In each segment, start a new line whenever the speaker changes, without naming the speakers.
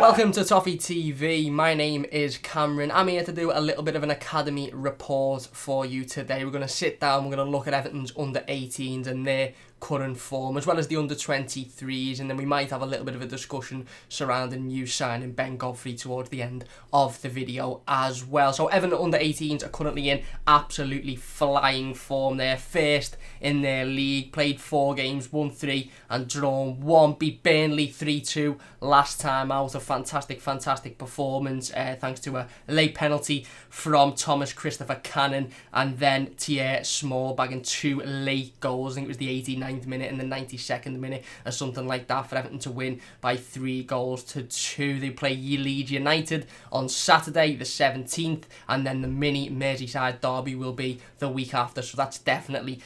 Welcome to Toffee TV. My name is Cameron. I'm here to do a little bit of an academy report for you today. We're going to sit down, we're going to look at Everton's under 18s and their current form, as well as the under 23s, and then we might have a little bit of a discussion surrounding new signing Ben Godfrey towards the end of the video as well. So Everton under 18s are currently in absolutely flying form. They're first in their league, played 4 games, won 3 and drawn 1, beat Burnley 3-2 last time out. A fantastic performance thanks to a late penalty from Thomas Christopher Cannon, and then Thierry Small bagging 2 late goals. I think it was the 89th minute and the 92nd minute or something like that for Everton to win by 3-2. They play Leeds United on Saturday the 17th, and then the mini Merseyside derby will be the week after, so that's definitely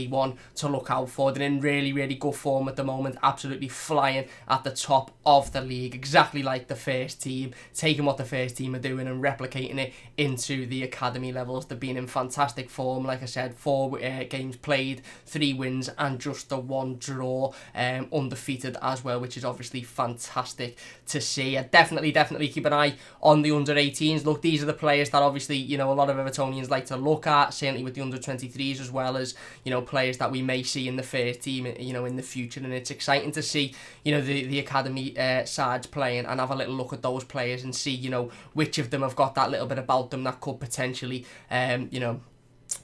one to look out for. They're in really good form at the moment, absolutely flying at the top of the league, exactly like the first team, taking what the first team are doing and replicating it into the academy levels. They've been in fantastic form, like I said, 4 games played, 3 wins and just the 1 draw, undefeated as well, which is obviously fantastic to see. I definitely keep an eye on the under 18s. Look, these are the players that obviously, a lot of Evertonians like to look at, certainly with the under 23s, as well as, players that we may see in the first team, in the future. And it's exciting to see, the academy sides playing and have a little look at those players and see, which of them have got that little bit about them that could potentially,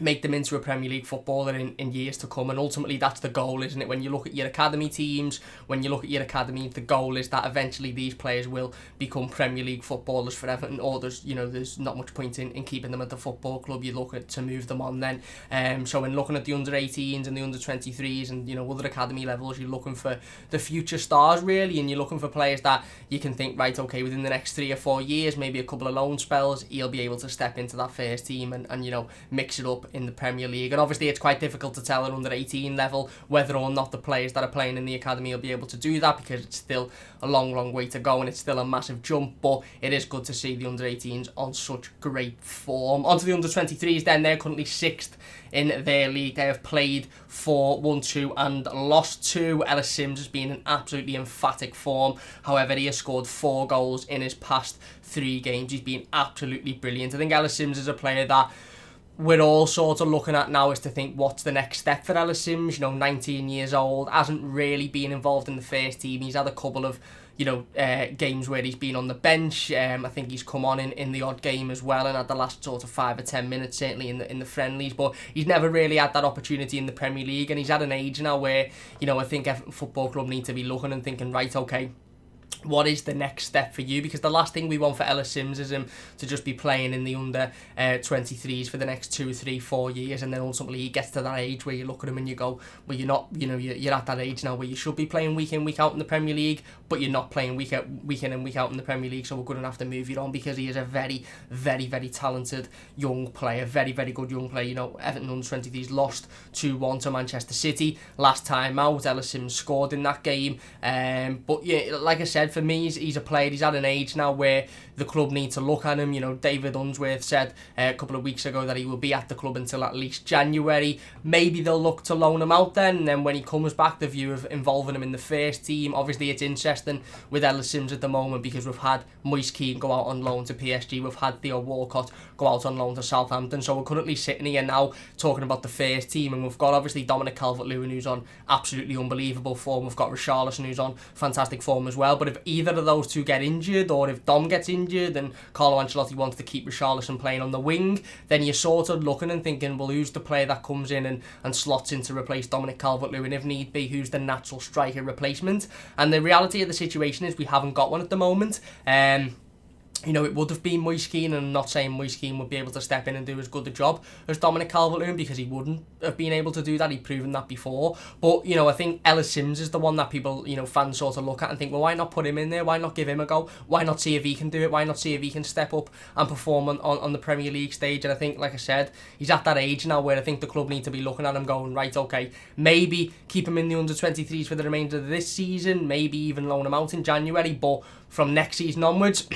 make them into a Premier League footballer in years to come. And ultimately that's the goal, isn't it? When you look at your academy teams, the goal is that eventually these players will become Premier League footballers for Everton, or there's not much point in keeping them at the football club. You look at to move them on then. So when looking at the under 18s and the under 23s and other academy levels, you're looking for the future stars really, and you're looking for players that you can think, right, okay, within the next 3 or 4 years, maybe a couple of loan spells, he'll be able to step into that first team and mix it up in the Premier League. And obviously it's quite difficult to tell at under 18 level whether or not the players that are playing in the academy will be able to do that, because it's still a long way to go and it's still a massive jump. But it is good to see the under 18s on such great form. Onto the under 23s then. They're currently 6th in their league. They have played 4, won 2 and lost 2. Elliot Sims has been in absolutely emphatic form. However, he has scored 4 goals in his past 3 games. He's been absolutely brilliant. I think Elliot Sims is a player that we're all sort of looking at now, is to think, what's the next step for Elliot Sims? 19 years old, hasn't really been involved in the first team. He's had a couple of games where he's been on the bench. I think he's come on in the odd game as well, and had the last sort of 5 or 10 minutes certainly in the friendlies, but he's never really had that opportunity in the Premier League. And he's at an age now where I think Everton Football Club need to be looking and thinking, right, okay, what is the next step for you? Because the last thing we want for Elliot Sims is him to just be playing in the under 23s for the next 2, 3, 4 years, and then ultimately he gets to that age where you look at him and you go, well, you're not, you're at that age now where you should be playing week in, week out in the Premier League, but you're not playing week in and week out in the Premier League, so we're going to have to move you on, because he is a very talented young player, very good young player. Everton under 23s lost 2-1 to Manchester City last time out. Elliot Sims scored in that game, but yeah, like I said, for me, he's a player. He's at an age now where the club need to look at him. David Unsworth said a couple of weeks ago that he will be at the club until at least January. Maybe they'll look to loan him out then, and then when he comes back, the view of involving him in the first team. Obviously, it's interesting with Elliot Sims at the moment because we've had Moise Kean go out on loan to PSG. We've had Theo Walcott go out on loan to Southampton. So we're currently sitting here now talking about the first team, and we've got obviously Dominic Calvert-Lewin, who's on absolutely unbelievable form. We've got Richarlison, who's on fantastic form as well. But if either of those two get injured, or if Dom gets injured and Carlo Ancelotti wants to keep Richarlison playing on the wing, then you're sort of looking and thinking, well, who's the player that comes in and slots in to replace Dominic Calvert-Lewin if need be? Who's the natural striker replacement? And the reality of the situation is we haven't got one at the moment. It would have been Moise Kean, and I'm not saying Moise Kean would be able to step in and do as good a job as Dominic Calvert-Lewin, because he wouldn't have been able to do that. He'd proven that before. But, I think Elliot Sims is the one that people, fans sort of look at and think, well, why not put him in there? Why not give him a go? Why not see if he can do it? Why not see if he can step up and perform on the Premier League stage? And I think, like I said, he's at that age now where I think the club need to be looking at him going, right, okay, maybe keep him in the under 23s for the remainder of this season, maybe even loan him out in January, but from next season onwards,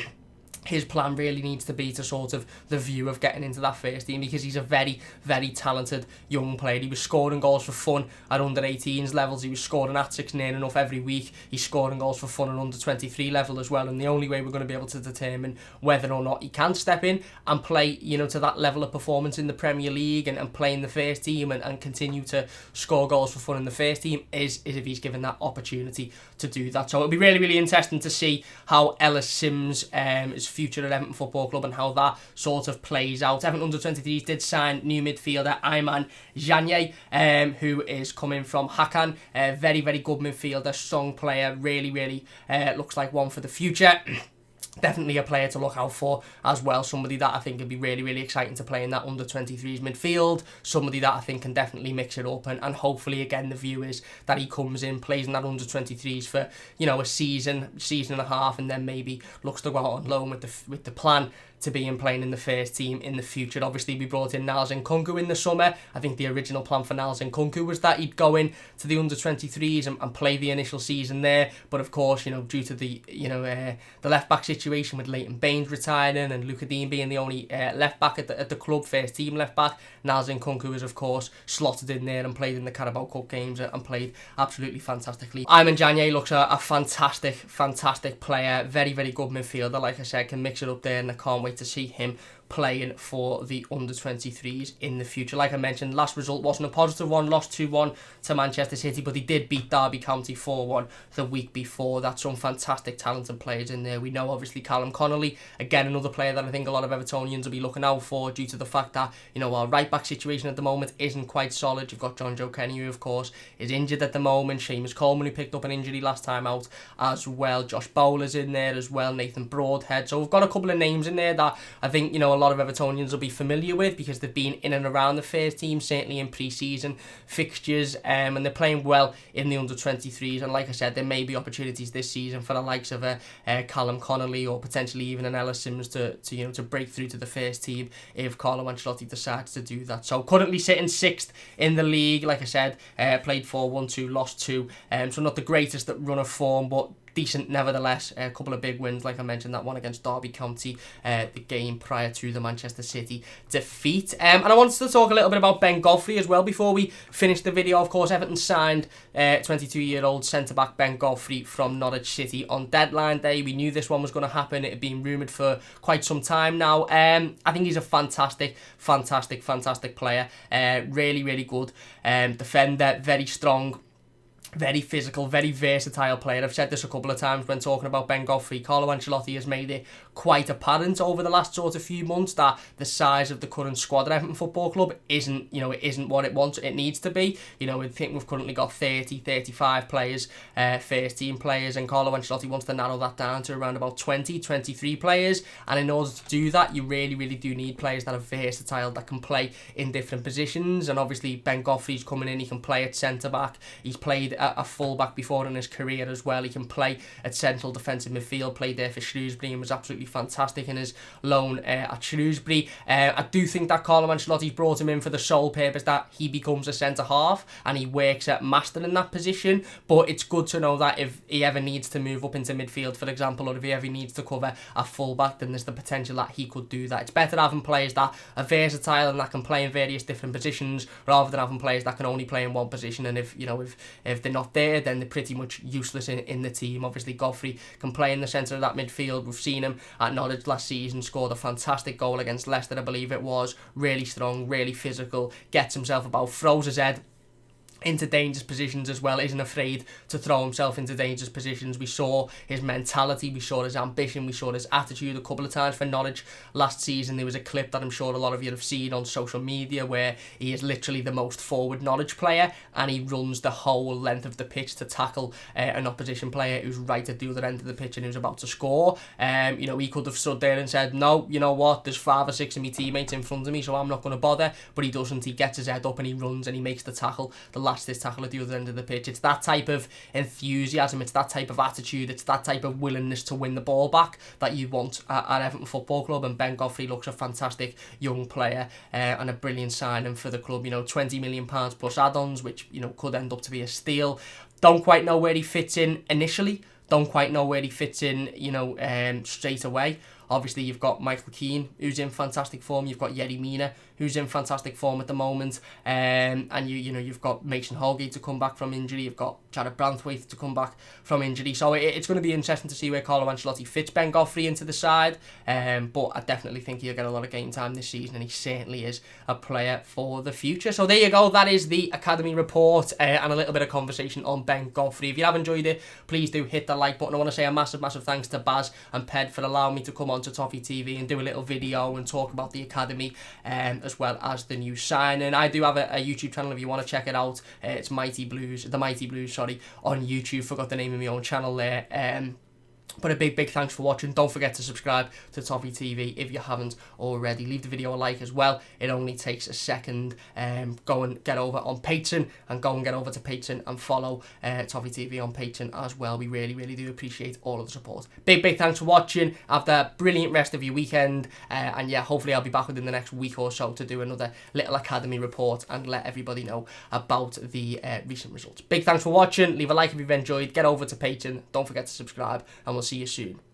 his plan really needs to be to sort of the view of getting into that first team, because he's a very, very talented young player. He was scoring goals for fun at under 18s levels. He was scoring hat-tricks near enough every week. He's scoring goals for fun at under 23 level as well. And the only way we're going to be able to determine whether or not he can step in and play, to that level of performance in the Premier League and play in the first team and continue to score goals for fun in the first team is if he's given that opportunity to do that. So it'll be really, really interesting to see how Elliot Sims is future at Everton Football Club and how that sort of plays out. Everton Under 23s did sign new midfielder Ayman Janye, who is coming from Hakan. Very, very good midfielder, strong player, really, really looks like one for the future. Definitely a player to look out for as well. Somebody that I think would be really, really exciting to play in that under-23s midfield. Somebody that I think can definitely mix it up. And hopefully, again, the view is that he comes in, plays in that under-23s for, a season and a half, and then maybe looks to go out on loan with the plan to be playing in the first team in the future. Obviously, we brought in Niles Nkunku in the summer. I think the original plan for Niles Nkunku was that he'd go in to the under-23s and play the initial season there. But of course, due to the left-back situation with Leighton Baines retiring and Luca Dean being the only left-back at the club, first team left-back, Niles Nkunku is, of course, slotted in there and played in the Carabao Cup games and played absolutely fantastically. Ayman Janye looks a fantastic player. Very, very good midfielder. Like I said, can mix it up there, and I can't wait to see him playing for the under-23s in the future. Like I mentioned, last result wasn't a positive one, lost 2-1 to Manchester City, but they did beat Derby County 4-1 the week before. That's some fantastic talented players in there. We know obviously Callum Connolly, again another player that I think a lot of Evertonians will be looking out for due to the fact that, our right back situation at the moment isn't quite solid. You've got John Joe Kenny, who of course is injured at the moment. Seamus Coleman, who picked up an injury last time out as well. Josh Bowler's in there as well, Nathan Broadhead. So we've got a couple of names in there that I think, a lot of Evertonians will be familiar with because they've been in and around the first team, certainly in pre-season fixtures, and they're playing well in the under-23s. And like I said, there may be opportunities this season for the likes of Callum Connolly or potentially even an Elliot Sims to break through to the first team if Carlo Ancelotti decides to do that. So currently sitting 6th in the league, like I said, played 4-1-2, lost 2, so not the greatest run of form, but decent nevertheless. A couple of big wins, like I mentioned, that one against Derby County, the game prior to the Manchester City defeat. And I wanted to talk a little bit about Ben Godfrey as well before we finish the video. Of course, Everton signed 22-year-old centre-back Ben Godfrey from Norwich City on deadline day. We knew this one was going to happen. It had been rumoured for quite some time now. I think he's a fantastic player. Really, really good defender, very strong, very physical, very versatile player. I've said this a couple of times when talking about Ben Godfrey. Carlo Ancelotti has made it quite apparent over the last sort of few months that the size of the current squad at Everton Football Club isn't what it needs to be. I think we've currently got 35 players, first team players, and Carlo Ancelotti wants to narrow that down to around about 23 players. And in order to do that, you really, really do need players that are versatile, that can play in different positions. And obviously Ben Godfrey's coming in, he can play at centre-back. He's played a full-back before in his career as well. He can play at central defensive midfield, played there for Shrewsbury and was absolutely fantastic in his loan at Shrewsbury. I do think that Carlo Ancelotti's brought him in for the sole purpose that he becomes a centre-half and he works at mastering that position, but it's good to know that if he ever needs to move up into midfield, for example, or if he ever needs to cover a full-back, then there's the potential that he could do that. It's better having players that are versatile and that can play in various different positions rather than having players that can only play in one position, and if they're not there, then they're pretty much useless in the team. Obviously, Godfrey can play in the centre of that midfield. We've seen him at Norwich last season, scored a fantastic goal against Leicester, I believe it was. Really strong, really physical, gets himself about, throws his head into dangerous positions as well, isn't afraid to throw himself into dangerous positions. We saw his mentality, we saw his ambition, we saw his attitude a couple of times for Norwich last season. There was a clip that I'm sure a lot of you have seen on social media where he is literally the most forward Norwich player and he runs the whole length of the pitch to tackle an opposition player who's right at the other end of the pitch and who's about to score. He could have stood there and said, no, you know what, there's 5 or 6 of my teammates in front of me, so I'm not going to bother, but he doesn't. He gets his head up and he runs and he makes the tackle, the last tackle at the other end of the pitch. It's that type of enthusiasm, it's that type of attitude, it's that type of willingness to win the ball back that you want at Everton Football Club, and Ben Godfrey looks a fantastic young player and a brilliant signing for the club. £20 million plus add-ons, which could end up to be a steal. Don't quite know where he fits in initially, don't quite know where he fits in straight away. Obviously, you've got Michael Keane, who's in fantastic form. You've got Yerry Mina, who's in fantastic form at the moment. And you've got Mason Holgate to come back from injury. You've got Jared Branthwaite to come back from injury. So it's going to be interesting to see where Carlo Ancelotti fits Ben Godfrey into the side. But I definitely think he'll get a lot of game time this season, and he certainly is a player for the future. So there you go. That is the Academy report and a little bit of conversation on Ben Godfrey. If you have enjoyed it, please do hit the like button. I want to say a massive thanks to Baz and Ped for allowing me to come on to Toffee TV and do a little video and talk about the Academy as well as the new signing. I do have a YouTube channel if you want to check it out. It's The Mighty Blues, on YouTube. Forgot the name of my own channel there. But a big thanks for watching. Don't forget to subscribe to Toffee TV if you haven't already. Leave the video a like as well. It only takes a second. Go and get over on Patreon, and go and get over to Patreon and follow Toffee TV on Patreon as well. We really do appreciate all of the support. Big thanks for watching. Have a brilliant rest of your weekend. And yeah, hopefully I'll be back within the next week or so to do another little Academy report and let everybody know about the recent results. Big thanks for watching. Leave a like if you've enjoyed. Get over to Patreon. Don't forget to subscribe, and we'll see you soon.